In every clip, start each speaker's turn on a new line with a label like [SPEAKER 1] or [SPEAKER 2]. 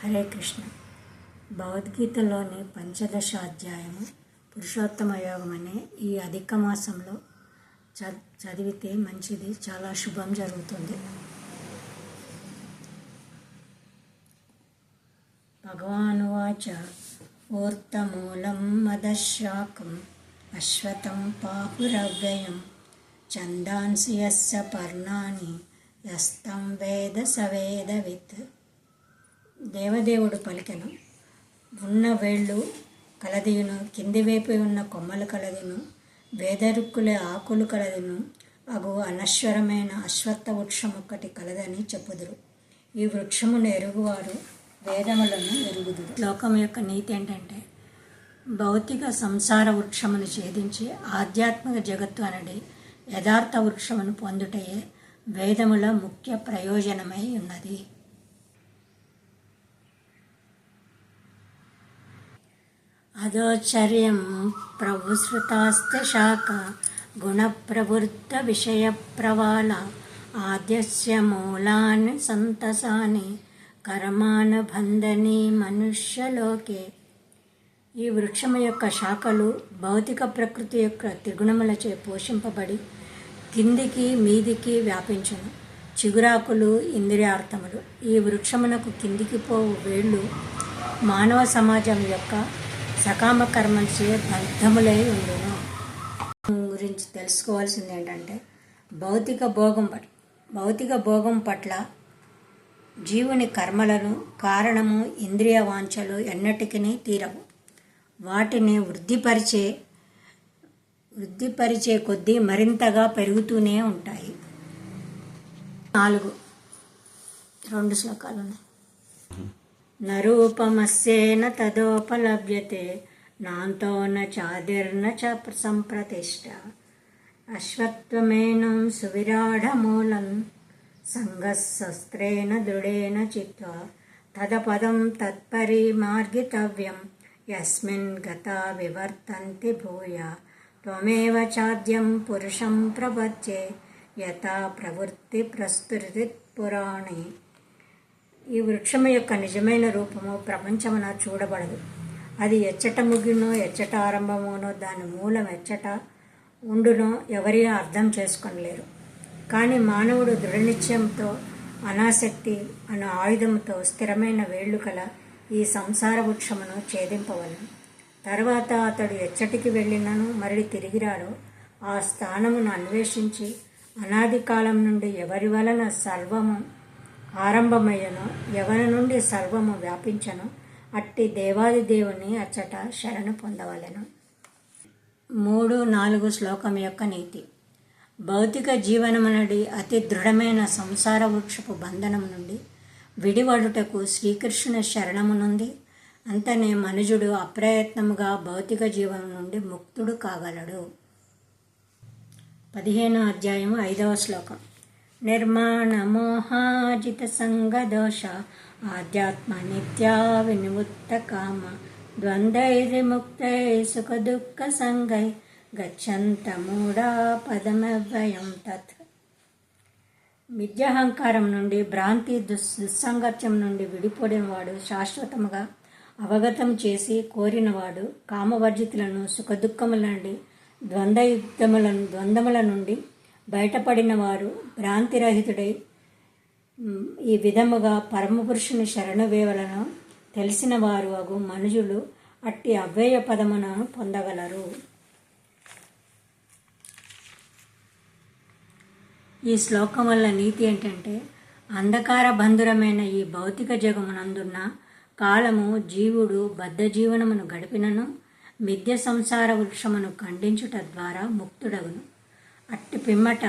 [SPEAKER 1] హరే కృష్ణ. భగవద్గీతలోని పంచదశ అధ్యాయము పురుషోత్తమ యోగం అనే ఈ అధిక మాసంలో చదివితే మంచిది, చాలా శుభం జరుగుతుంది. భగవానువాచ ఊర్తమూలం మదశాకం అశ్వతం పాపురవ్యయం ఛందాంసి యస్య పర్ణాని యస్తం వేద సవేదవిత్. దేవదేవుడు పలికెను, ఉన్న వేళ్ళు కలదియును, కింది వైపు ఉన్న కొమ్మలు కలదిను, వేదరుక్కులే ఆకులు కలదిను, అగు అనశ్వరమైన అశ్వత్థ వృక్షం ఒక్కటి కలదని చెప్పుదురు. ఈ వృక్షమును ఎరుగువారు వేదములను ఎరుగుదురు. శ్లోకం యొక్క నీతి ఏంటంటే, భౌతిక సంసార వృక్షమును ఛేదించి ఆధ్యాత్మిక జగత్తు అనడి యథార్థ వృక్షమును పొందుటయే వేదముల ముఖ్య ప్రయోజనమై ఉన్నది. అదోచర్యం ప్రభుశ్రుతాస్త శాఖ గుణప్రవృత్త విషయ ప్రవాళ ఆద్యస్య మూలాన్ని సంతసాని కర్మానుబంధని మనుష్యలోకే. ఈ వృక్షము యొక్క శాఖలు భౌతిక ప్రకృతి యొక్క త్రిగుణములచే పోషింపబడి కిందికి మీదికి వ్యాపించును. చిగురాకులు ఇంద్రియార్థములు. ఈ వృక్షమునకు కిందికి పోవు వేళ్ళు మానవ సమాజం యొక్క సకామ కర్మలచే బద్ధములై ఉండును. గురించి తెలుసుకోవాల్సింది ఏంటంటే, భౌతిక భోగం పట్ల జీవుని కర్మలను కారణము ఇంద్రియ వాంఛలు ఎన్నటికీ తీరవు. వాటిని వృద్ధిపరిచే కొద్దీ మరింతగా పెరుగుతూనే ఉంటాయి. 2 శ్లోకాలు ఉన్నాయి. నరూపమస్యేన తదోపలభ్యతే నాంతో న చాదిర్న చ సంప్రతిష్ట అశ్వత్థమేనం సువిరాఢమూలం సంగశస్త్రేణ దృఢేన చిత్వా తదపదం తత్పరిమార్గితవ్యం యస్మిన్ గతా వివర్తంతి భూయ త్వమేవ చాద్యం పురుషం ప్రపద్యే యథా ప్రవృత్తి ప్రస్తుతి పురాణి. ఈ వృక్షము యొక్క నిజమైన రూపము ప్రపంచమున చూడబడదు. అది ఎచ్చట ముగినో ఎచ్చట ఆరంభమునో దాని మూలం ఎచ్చట ఉండునో ఎవరి అర్థం చేసుకొనలేరు. కానీ మానవుడు దృఢనిశ్చయంతో అనాసక్తి అను ఆయుధంతో స్థిరమైన వేళ్ళు కల ఈ సంసార వృక్షమును ఛేదింపవలను. తర్వాత అతడు ఎచ్చటికి వెళ్ళినను మరలి తిరిగిరాడో ఆ స్థానమును అన్వేషించి అనాది కాలం నుండి ఎవరి వలన సర్వము ఆరంభమయ్యనో ఎవరి నుండి సర్వము వ్యాపించనో అట్టి దేవాది దేవుని అచ్చట శరణు పొందవలెను. 3-4 శ్లోకం యొక్క నీతి. భౌతిక జీవనమనడి అతి దృఢమైన సంసార వృక్షపు బంధనం నుండి విడివడుటకు శ్రీకృష్ణుని శరణము నుండి అంతనే మనుజుడు అప్రయత్నముగా భౌతిక జీవనం నుండి ముక్తుడు కాగలడు. 15వ అధ్యాయము 5వ శ్లోకం. నిర్మాణ మోహాజిత సంగదోష ఆధ్యాత్మ నిత్యా వినిముక్త కామ ద్వంద్వైర్ముక్తై సుఖ దుఃఖ సంగై గచ్చంత మూఢా పదమవ్యయం తత్. మిథ్యాహంకారం నుండి భ్రాంతి దుస్సంగత్యం నుండి విడిపోడినవాడు శాశ్వతముగా అవగతం చేసి కోరినవాడు కామవర్జితులను సుఖదుఖముల నుండి ద్వంద్వముల నుండి బయటపడిన వారు భ్రాంతిరహితుడై ఈ విధముగా పరమపురుషుని శరణు వేవలను తెలిసిన వారు అగు మనుజులు అట్టి అవ్యయ పదమును పొందగలరు. ఈ శ్లోకం వల్ల నీతి ఏంటంటే, అంధకార బంధురమైన ఈ భౌతిక జగమునందున్న కాలము జీవుడు బద్ధ జీవనమును గడిపినను మిథ్య సంసార వృక్షమును ఖండించుట ద్వారా ముక్తుడగును. అట్టి పిమ్మట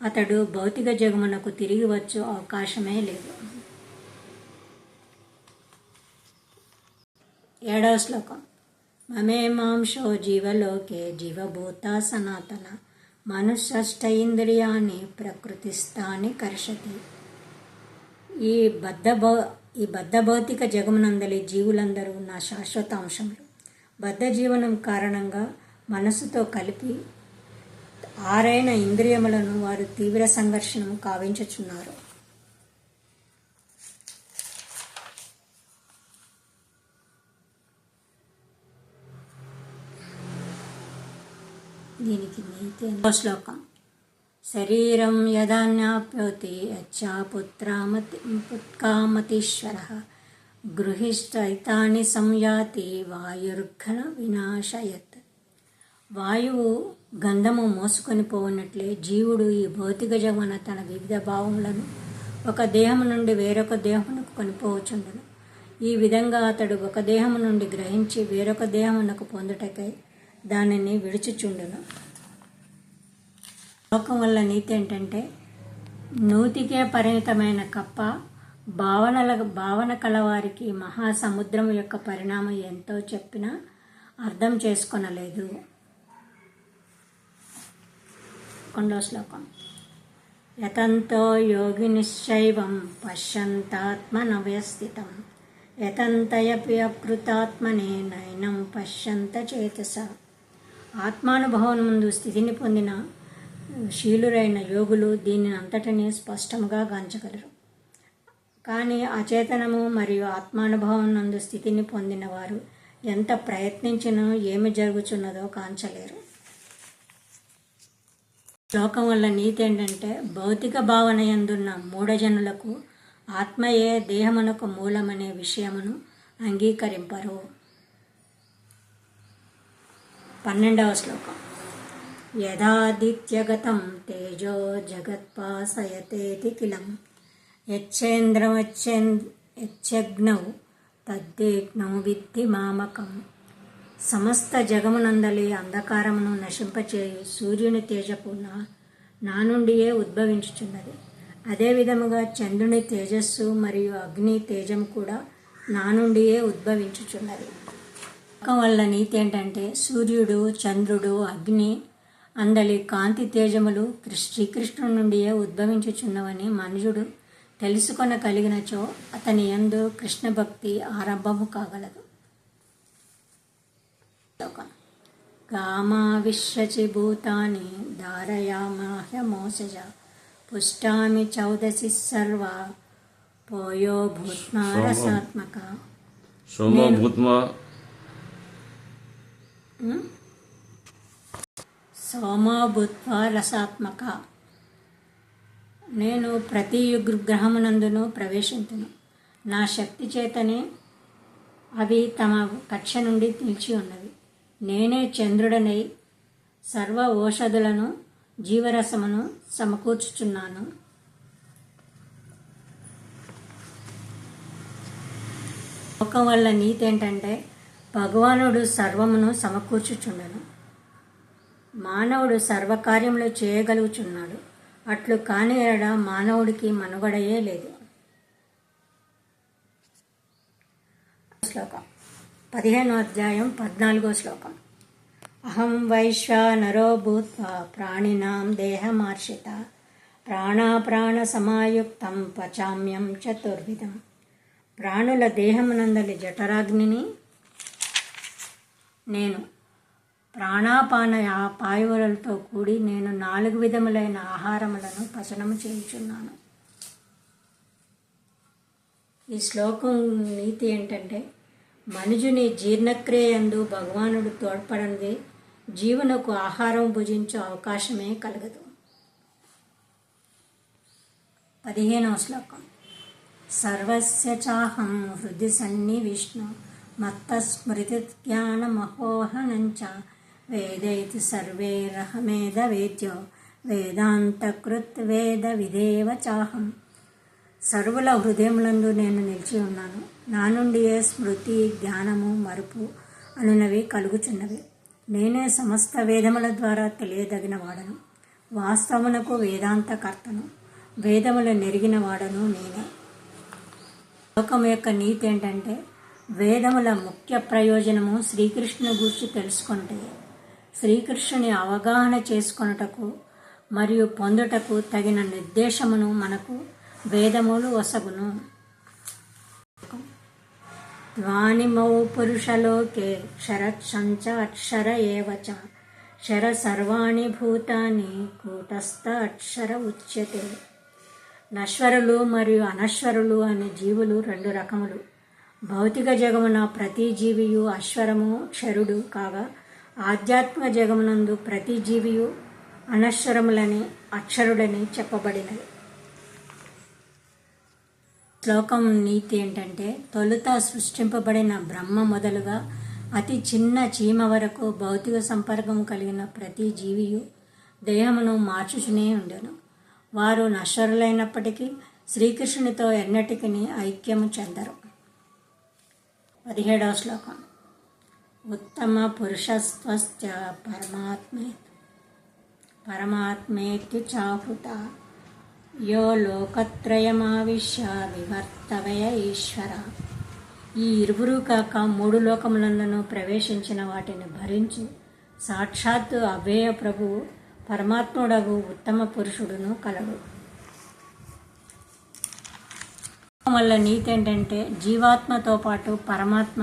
[SPEAKER 1] అతడు భౌతిక జగమునకు తిరిగి వచ్చు అవకాశమే లేదు. 7వ శ్లోకం. మమేమాంశో జీవలోకే జీవభూత సనాతన మనుష్యష్ట ఇంద్రియాన్ని ప్రకృతిస్థాని కర్షతి. ఈ బద్ధ భౌతిక జగమునందలి జీవులందరూ నా శాశ్వత అంశములు. బద్ధ జీవనం కారణంగా మనస్సుతో కలిపి 6 ఇంద్రియములను వారు తీవ్ర సంఘర్షణము కావించుచున్నారు. దీనికి నీతి శ్లోకం. శరీరం యదాన్యాప్యోతి యచ్చా పుత్కామతీశ్వరః గృహిష్టైతాని సంయాతి వాయుర్ఘన వినాశయత్. వాయువు గంధము మోసుకొని పోవున్నట్లే జీవుడు ఈ భౌతిక జగమున తన వివిధ భావములను ఒక దేహము నుండి వేరొక దేహమునకు కొనిపోవచుండును. ఈ విధంగా అతడు ఒక దేహము నుండి గ్రహించి వేరొక దేహమునకు పొందుటకై దానిని విడుచుచుండును. లోకం వల్ల నీతి ఏంటంటే, నూతికే పరిమితమైన కప్ప భావన కలవారికి మహాసముద్రం యొక్క పరిణామం ఎంతో చెప్పినా అర్థం చేసుకొనలేదు. 2వ శ్లోకం. యతంతో యోగినిశ్చైవం పశ్యంతాత్మనవ్యస్థితం యతంతయపి అకృతాత్మనే నైనం పశ్యంత చేతస. ఆత్మానుభవం ముందు స్థితిని పొందిన శీలురైన యోగులు దీనిని అంతటినీ స్పష్టంగా గాంచగలరు. కానీ అచేతనము మరియు ఆత్మానుభవం నందు స్థితిని పొందిన వారు ఎంత ప్రయత్నించినా ఏమి జరుగుచున్నదో కాంచలేరు. శ్లోకం వల్ల నీతి ఏంటంటే, భౌతిక భావన యందున్న మూఢజనులకు ఆత్మయే దేహమునకు మూలమనే విషయమును అంగీకరింపరు. 12వ శ్లోకం. యదాదిత్యగతం తేజో జగత్పాసయతేతి కిలం యచ్చేంద్రమచ్చేగ్నౌ తద్దేగ్నౌ విద్ధి మామకం. సమస్త జగమునందలి అంధకారమును నశింపచేయు సూర్యుని తేజపు నా నుండియే ఉద్భవించుచున్నది. అదే విధముగా చంద్రుని తేజస్సు మరియు అగ్ని తేజము కూడా నా నుండియే ఉద్భవించుచున్నది. లోకం వల్ల నీతి ఏంటంటే, సూర్యుడు, చంద్రుడు, అగ్ని అందలి కాంతి తేజములు శ్రీకృష్ణుడి నుండియే ఉద్భవించుచున్నవని మనుజుడు తెలుసుకొనగలిగినచో అతని యందు కృష్ణ భక్తి ఆరంభము కాగలదు. గామావిశ్యచి భూతాని ధారయామాహ్యమోసజ పుష్టామి చౌదసి సర్వ పోయో భూత్మా రసాత్మక. సోమో భూత్వా రసాత్మక. నేను ప్రతి గ్రహమునందును ప్రవేశింతును. నా శక్తి చేతనే అవి తమ కక్ష నుండి నిలిచి ఉన్నవి. నేనే చంద్రుడనై సర్వ ఓషధులను జీవరసమును సమకూర్చుచున్నాను. లోకం వల్ల నీతి ఏంటంటే, భగవానుడు సర్వమును సమకూర్చుచుండను. మానవుడు సర్వకార్యములు చేయగలుగుచున్నాడు. అట్లు కాని ఎడల మానవుడికి మనుగడయే లేదు. శ్లోకం. 15వ అధ్యాయం 14వ శ్లోకం. అహం వైశ్వానరో భూత్వా ప్రాణినాం దేహమార్షిత ప్రాణాప్రాణ సమాయుక్తం పచామ్యం చతుర్విధం. ప్రాణుల దేహమునందలి జఠరాగ్నిని నేను ప్రాణాపాన పాయువులతో కూడి నేను 4 విధములైన ఆహారములను పచనము చేయుచున్నాను. ఈ శ్లోకం నీతి ఏంటంటే, మనుజుని జీర్ణక్రియయందు భగవానుడు తోడ్పడంది జీవునకు ఆహారం భుజించే అవకాశమే కలగదు. 15వ శ్లోకం. సర్వస్య చాహం హృది సన్నివిష్ణు మత్తస్మృతి జ్ఞానమహోహనంచ వేదైతి సర్వేరహమేద వేద్యో వేదాంతకృత్ వేద విదేవ చాహం. సర్వుల హృదయములందు నేను నిలిచి ఉన్నాను. నా నుండియే స్మృతి, జ్ఞానము, మరుపు అనునవి కలుగుచున్నవి. నేనే సమస్త వేదముల ద్వారా తెలియదగిన వాడను. వాస్తవమునకు వేదాంతకర్తను. వేదములు నెరిగిన వాడను నేనే. లోకం యొక్క నీతి ఏంటంటే, వేదముల ముఖ్య ప్రయోజనము శ్రీకృష్ణుని గురించి తెలుసుకుంటే శ్రీకృష్ణుని అవగాహన చేసుకొనుటకు మరియు పొందుటకు తగిన నిర్దేశమును మనకు వేదములు వసగును. ధ్వానిమౌ పురుషలోకే క్షరచ్చంచ అక్షర ఏవచ క్షర సర్వాణి భూతాని కూటస్థ అక్షర ఉచ్యతే. నశ్వరులు మరియు అనశ్వరులు అనే జీవులు 2 రకములు. భౌతిక జగమున ప్రతి జీవియు అశ్వరము క్షరుడు కాగా, ఆధ్యాత్మిక జగమునందు ప్రతి జీవియు అనశ్వరములని అక్షరుడని చెప్పబడినది. శ్లోకం నీతి ఏంటంటే, తొలుత సృష్టింపబడిన బ్రహ్మ మొదలుగా అతి చిన్న చీమ వరకు భౌతిక సంపర్కం కలిగిన ప్రతి జీవియు దేహమును మార్చుచునే ఉండెను. వారు నశ్వరులైనప్పటికీ శ్రీకృష్ణునితో ఎన్నటికీ ఐక్యము చెందరు. 17వ శ్లోకం. ఉత్తమ పురుషస్త్వశ్చ పరమాత్మేత్యుచాహృత యో లోకత్రయమావిశ్య వివర్తవయ ఈశ్వర. ఈ ఇరువురు కాక 3 లోకములను ప్రవేశించిన వాటిని భరించి సాక్షాత్తు అవ్యయ ప్రభువు పరమాత్ముడగు ఉత్తమ పురుషుడును కలడు. వల్ల నీతి ఏంటంటే, జీవాత్మతో పాటు పరమాత్మ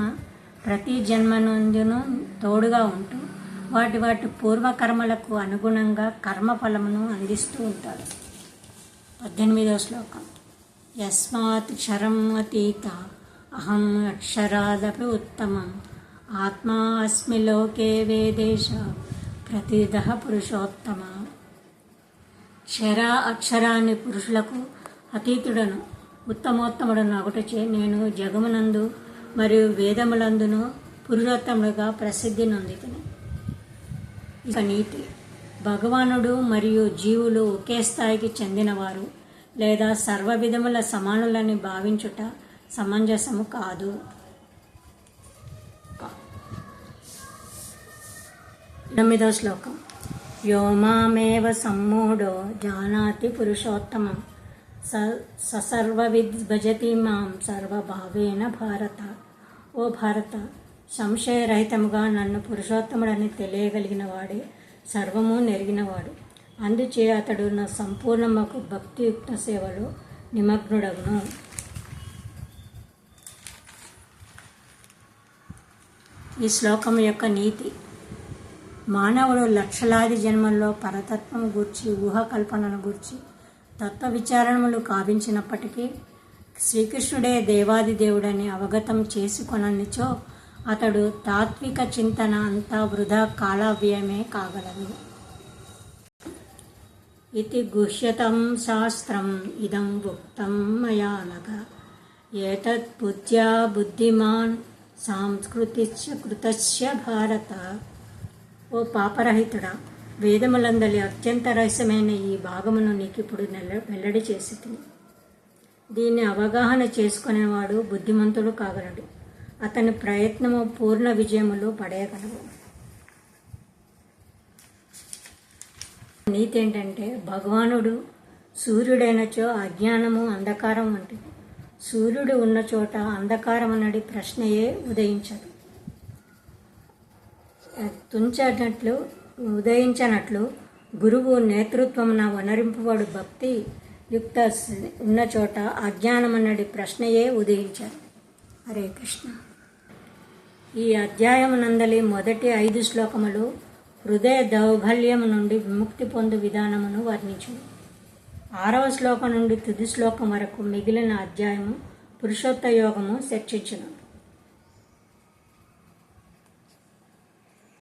[SPEAKER 1] ప్రతి జన్మనందును తోడుగా ఉంటూ వాటి పూర్వకర్మలకు అనుగుణంగా కర్మఫలమును అందిస్తూ ఉంటాడు. 18వ శ్లోకం. యస్మాత్ క్షరం అతీత అహం అక్షరాదపి ఉత్తమం ఆత్మా అస్మి లోకే వేదేశ ప్రతిదః పురుషోత్తమ. క్షర అక్షరాన్ని పురుషులకు అతీతుడను ఉత్తమోత్తముడను అగుటచే నేను జగమునందు మరియు వేదములందును పురుషోత్తముడుగా ప్రసిద్ధి నొందితిని. ఇక నీతి. భగవానుడు మరియు జీవులు ఒకే స్థాయికి చెందినవారు లేదా సర్వ విధముల సమానులని భావించుట సమంజసము కాదు. 9వ శ్లోకం. యో మామేవ సమ్మూఢో జానాతి పురుషోత్తమం సర్వవిద్ భజతి మాం సర్వభావేన భారత. ఓ భారత, సంశయరహితముగా నన్ను పురుషోత్తముడని తెలియగలిగిన వాడే సర్వము నెరిగినవాడు. అందుచే అతడు నా సంపూర్ణమకు భక్తియుక్త సేవలో నిమగ్నుడగును. ఈ శ్లోకం యొక్క నీతి. మానవుడు లక్షలాది జన్మల్లో పరతత్వం గూర్చి ఊహాకల్పనను గూర్చి తత్వ విచారణములు కావించినప్పటికీ శ్రీకృష్ణుడే దేవాది దేవుడని అవగతం చేసుకొననిచో అతడు తాత్విక చింతన అంతా వృధా కాలవ్యయమే కాగలదు. ఇది గుహ్యతం శాస్త్రం ఇదం ఉక్తం మయా నఘ ఏతత్ బుద్ధ్యా బుద్ధిమాన్ సాంస్కృతిశ్చ కృతస్య భారత. ఓ పాపరహితుడా, వేదములందలి అత్యంత రహస్యమైన ఈ భాగమును నీకిప్పుడు వెల్లడి చేసి తిని. దీన్ని అవగాహన చేసుకునేవాడు బుద్ధిమంతుడు కాగలడు. అతని ప్రయత్నము పూర్ణ విజయములు పడేయగలవు. నీతి ఏంటంటే, భగవానుడు సూర్యుడైనచో అజ్ఞానము అంధకారం వంటిది. సూర్యుడు ఉన్న చోట అంధకారం అన్నది ప్రశ్నయే ఉదయించదు. ఉదయించనట్లు గురువు నేతృత్వమున వనరింపువాడు భక్తి యుక్త ఉన్న చోట అజ్ఞానం అన్నది ప్రశ్నయే ఉదయించారు. హరే కృష్ణ. ఈ అధ్యాయమునందలి మొదటి 5 శ్లోకములు హృదయ దౌర్బల్యము నుండి విముక్తి పొందు విధానమును వర్ణించును. 6వ శ్లోకం నుండి తుది శ్లోకం వరకు మిగిలిన అధ్యాయము పురుషోత్త యోగము చర్చించును.